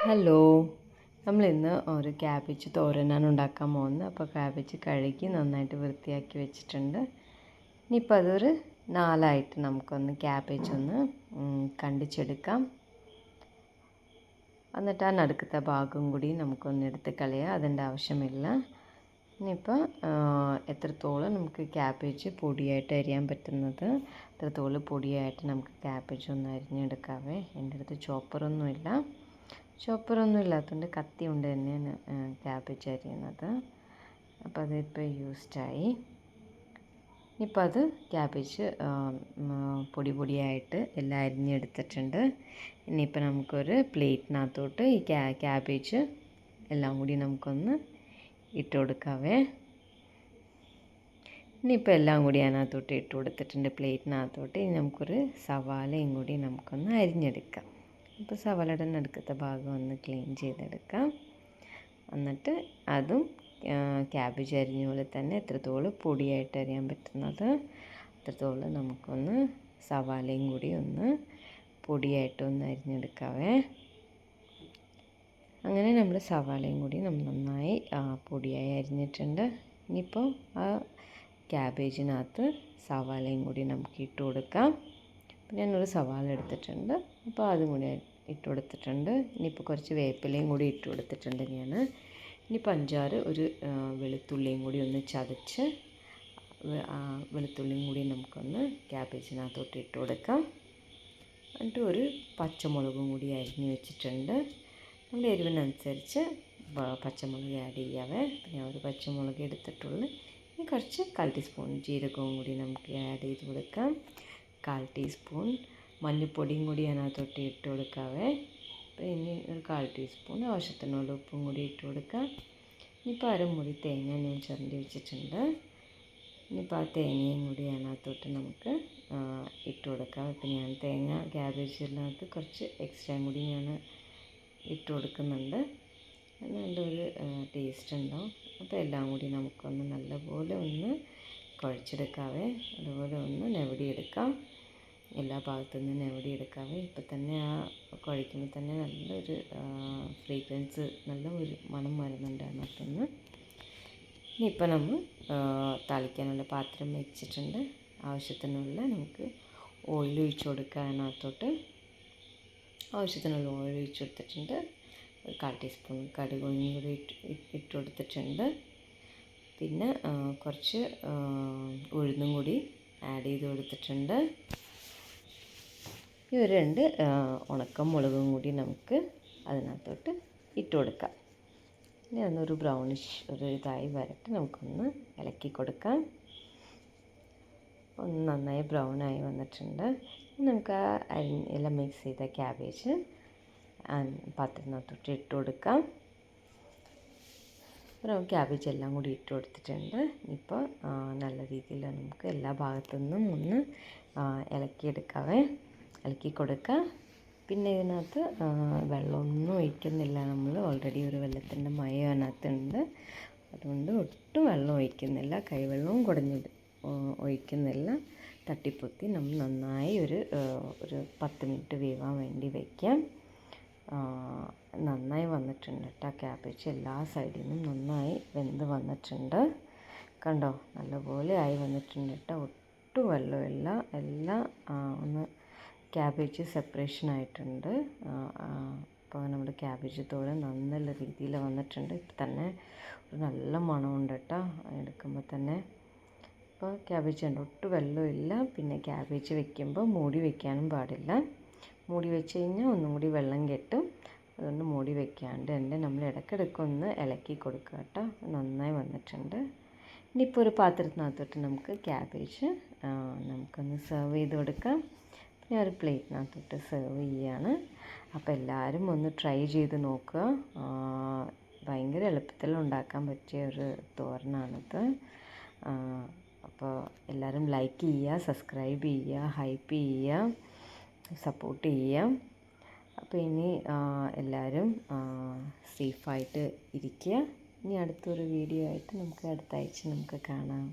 Hello, നമ്മളിന്ന് ഒരു cabbage തോരനാണ് ഉണ്ടാക്കാൻ പോകുന്നത്. അപ്പോൾ ക്യാബേജ് കഴുകി നന്നായിട്ട് വൃത്തിയാക്കി വെച്ചിട്ടുണ്ട്. ഇനിയിപ്പോൾ അതൊരു 4ആയിട്ട് നമുക്കൊന്ന് ക്യാബേജ് ഒന്ന് കണ്ടിച്ചെടുക്കാം. എന്നിട്ട് ആ നടുക്കത്തെ ഭാഗം കൂടി നമുക്കൊന്ന് എടുത്ത് കളയാം, അതിൻ്റെ ആവശ്യമില്ല. ഇനിയിപ്പോൾ എത്രത്തോളം നമുക്ക് ക്യാബേജ് പൊടിയായിട്ട് അരിയാൻ പറ്റുന്നത് അത്രത്തോളം പൊടിയായിട്ട് നമുക്ക് ക്യാബേജ് ഒന്ന് അരിഞ്ഞെടുക്കാവേ. എൻ്റെ അടുത്ത് ചോപ്പറൊന്നും ഇല്ലാത്തതുകൊണ്ട് കത്തി കൊണ്ട് തന്നെയാണ് ക്യാബേജ് അരിയുന്നത്. അപ്പോൾ അതിപ്പോൾ യൂസ്ഡായി. ഇനിയിപ്പോൾ അത് ക്യാബേജ് പൊടിയായിട്ട് എല്ലാം അരിഞ്ഞെടുത്തിട്ടുണ്ട്. ഇനിയിപ്പോൾ നമുക്കൊരു പ്ലേറ്റിനകത്തോട്ട് ഈ ക്യാബേജ് എല്ലാം കൂടി നമുക്കൊന്ന് ഇട്ട് കൊടുക്കാവേ. ഇനിയിപ്പോൾ എല്ലാം കൂടി അതിനകത്തോട്ട് ഇട്ട് കൊടുത്തിട്ടുണ്ട് പ്ലേറ്റിനകത്തോട്ട്. ഇനി നമുക്കൊരു സവാളയും കൂടി നമുക്കൊന്ന് അരിഞ്ഞെടുക്കാം. അപ്പോൾ സവാളയുടെ നടുക്കത്തെ ഭാഗം ഒന്ന് ക്ലീൻ ചെയ്തെടുക്കാം. എന്നിട്ട് അതും ക്യാബേജ് അരിഞ്ഞ പോലെ തന്നെ എത്രത്തോളം പൊടിയായിട്ട് അരിയാൻ പറ്റുന്നത് അത്രത്തോളം നമുക്കൊന്ന് സവാളയും കൂടി ഒന്ന് പൊടിയായിട്ടൊന്ന് അരിഞ്ഞെടുക്കാവേ. അങ്ങനെ നമ്മൾ സവാളയും കൂടി നന്നായി പൊടിയായി അരിഞ്ഞിട്ടുണ്ട്. ഇനിയിപ്പോൾ ആ ക്യാബേജിനകത്ത് സവാളയും കൂടി നമുക്ക് ഇട്ട് കൊടുക്കാം. ഞാനൊരു സവാള എടുത്തിട്ടുണ്ട്, അപ്പോൾ അതും കൂടി ഇട്ട് കൊടുത്തിട്ടുണ്ട്. ഇനിയിപ്പോൾ കുറച്ച് വേപ്പിലയും കൂടി ഇട്ട് കൊടുത്തിട്ടുണ്ട് ഞാൻ. ഇനിയിപ്പോൾ 5-6 ഒരു വെളുത്തുള്ളിയും കൂടി ഒന്ന് ചതച്ച് വെളുത്തുള്ളിയും കൂടി നമുക്കൊന്ന് ക്യാബേജിനകത്തോട്ട് ഇട്ട് കൊടുക്കാം. എന്നിട്ട് ഒരു പച്ചമുളകും കൂടി അരിഞ്ഞ് വെച്ചിട്ടുണ്ട്. നമ്മുടെ എരിവിനനുസരിച്ച് പച്ചമുളക് ആഡ് ചെയ്യാവേ. ഞാൻ ഒരു പച്ചമുളക് എടുത്തിട്ടുള്ളൂ. ഇനി കുറച്ച് 1/4 ടീസ്പൂൺ ജീരകവും കൂടി നമുക്ക് ആഡ് ചെയ്ത് കൊടുക്കാം. 1/4 ടീസ്പൂൺ മല്ലിപ്പൊടിയും കൂടി അതിനകത്തോട്ട് ഇട്ട് കൊടുക്കാവേ. അപ്പോൾ ഇനി ഒരു 1/4 ടീസ്പൂൺ ആവശ്യത്തിനുള്ള ഉപ്പും കൂടി ഇട്ട് കൊടുക്കാം. ഇനിയിപ്പോൾ അരമുറി തേങ്ങ ഞാൻ ചിരണ്ടി വെച്ചിട്ടുണ്ട്. ഇനിയിപ്പോൾ ആ തേങ്ങയും കൂടി അതിനകത്തോട്ട് നമുക്ക് ഇട്ട് കൊടുക്കാം. ഇപ്പോൾ ഞാൻ തേങ്ങ ക്യാബേജിനകത്ത് കുറച്ച് എക്സ്ട്രാ കൂടി ഞാൻ ഇട്ട് കൊടുക്കുന്നുണ്ട്. നല്ലൊരു ടേസ്റ്റ് ഉണ്ടാവും. അപ്പോൾ എല്ലാം കൂടി നമുക്കൊന്ന് നല്ലപോലെ ഒന്ന് കുഴച്ചെടുക്കാവേ. അതുപോലെ ഒന്ന് നെവടിയെടുക്കാം, എല്ലാ ഭാഗത്തു നിന്ന് നെവടിയെടുക്കാവേ. ഇപ്പം തന്നെ ആ കുഴയ്ക്കുമ്പോൾ തന്നെ നല്ലൊരു ഫ്രേഗ്രൻസ്, നല്ല ഒരു മണം വരുന്നുണ്ട് അതിനകത്തുനിന്ന്. ഇനിയിപ്പോൾ നമ്മൾ താളിക്കാനുള്ള പാത്രം വെച്ചിട്ടുണ്ട്. ആവശ്യത്തിനുള്ള നമുക്ക് ഓയിൽ ഒഴിച്ച് കൊടുക്കുക. അതിനകത്തോട്ട് ആവശ്യത്തിനുള്ള ഓയിൽ ഒഴിച്ച് കൊടുത്തിട്ടുണ്ട്. 1/4 ടീസ്പൂൺ കടുകും കൂടി ഇട്ട് കൊടുത്തിട്ടുണ്ട്. പിന്നെ കുറച്ച് ഉഴുന്നും കൂടി ആഡ് ചെയ്ത് കൊടുത്തിട്ടുണ്ട്. ഈ 2 ഉണക്കമുളകും കൂടി നമുക്ക് അതിനകത്തോട്ട് ഇട്ട് കൊടുക്കാം. ഇനി അതൊരു ബ്രൗണിഷ് ഒരു ഇതായി വരട്ടെ, നമുക്കൊന്ന് ഇളക്കി കൊടുക്കാം. ഒന്ന് നന്നായി ബ്രൗണായി വന്നിട്ടുണ്ട്. നമുക്ക് ആ എല്ലാം മിക്സ് ചെയ്ത ക്യാബേജ് പാത്രത്തിനകത്തോട്ട് ഇട്ട് കൊടുക്കാം. അപ്പോൾ ക്യാബേജ് എല്ലാം കൂടി ഇട്ട് കൊടുത്തിട്ടുണ്ട്. ഇപ്പോൾ നല്ല രീതിയിൽ നമുക്ക് എല്ലാ ഭാഗത്തു നിന്നും ഒന്ന് ഇളക്കി കൊടുക്കുക. പിന്നെ ഇതിനകത്ത് വെള്ളമൊന്നും ഒഴിക്കുന്നില്ല. നമ്മൾ ഓൾറെഡി ഒരു വെള്ളത്തിൻ്റെ മയം അതിനകത്തുണ്ട്, അതുകൊണ്ട് ഒട്ടും വെള്ളം ഒഴിക്കുന്നില്ല. കൈവെള്ളവും ഒഴിക്കുന്നില്ല. തട്ടിപ്പൊത്തി നമ്മൾ നന്നായി ഒരു 10 മിനിറ്റ് വേവാൻ വേണ്ടി വയ്ക്കാം. നന്നായി വന്നിട്ടുണ്ട് കേട്ടോ. ക്യാബേജ് എല്ലാ സൈഡിൽ നിന്നും നന്നായി വെന്ത് വന്നിട്ടുണ്ട്. കണ്ടോ, നല്ലപോലെ ആയി വന്നിട്ടുണ്ട് കേട്ടോ. ഒട്ടും വെള്ളമില്ല. എല്ലാം ഒന്ന് ക്യാബേജ് സെപ്പറേഷൻ ആയിട്ടുണ്ട്. അപ്പോൾ നമ്മുടെ ക്യാബേജ് തോരൻ നല്ല രീതിയിൽ വന്നിട്ടുണ്ട്. ഇപ്പം തന്നെ ഒരു നല്ല മണമുണ്ട് കേട്ടോ എടുക്കുമ്പോൾ തന്നെ. അപ്പോൾ ക്യാബേജ് ഉണ്ട്, ഒട്ടും വെള്ളമില്ല. പിന്നെ ക്യാബേജ് വെക്കുമ്പോൾ മൂടി വയ്ക്കാനും പാടില്ല. മൂടി വെച്ച് കഴിഞ്ഞാൽ ഒന്നും കൂടി വെള്ളം കെട്ടും. അതുകൊണ്ട് മൂടി വയ്ക്കാണ്ട് തന്നെ നമ്മൾ ഇടയ്ക്കിടയ്ക്കൊന്ന് ഇളക്കി കൊടുക്കുക കേട്ടോ. നന്നായി വന്നിട്ടുണ്ട്. ഇനിയിപ്പോൾ ഒരു പാത്രത്തിനകത്തോട്ട് നമുക്ക് ക്യാബേജ് നമുക്കൊന്ന് സെർവ് ചെയ്ത് കൊടുക്കാം. ഞാൻ ഒരു പ്ലേറ്റിനകത്തോട്ട് സെർവ് ചെയ്യുകയാണ്. അപ്പോൾ എല്ലാവരും ഒന്ന് ട്രൈ ചെയ്ത് നോക്കുക. ഭയങ്കര എളുപ്പത്തിൽ ഉണ്ടാക്കാൻ പറ്റിയ ഒരു തോരനാണിത്. അപ്പോൾ എല്ലാവരും ലൈക്ക് ചെയ്യുക, സബ്സ്ക്രൈബ് ചെയ്യുക, ഹൈപ്പ് ചെയ്യുക, സപ്പോർട്ട് ചെയ്യുക. അപ്പോൾ ഇനി എല്ലാവരും സേഫായിട്ട് ഇരിക്കുക. ഇനി അടുത്തൊരു വീഡിയോ ആയിട്ട് നമുക്ക് അടുത്ത ആഴ്ച നമുക്ക് കാണാം.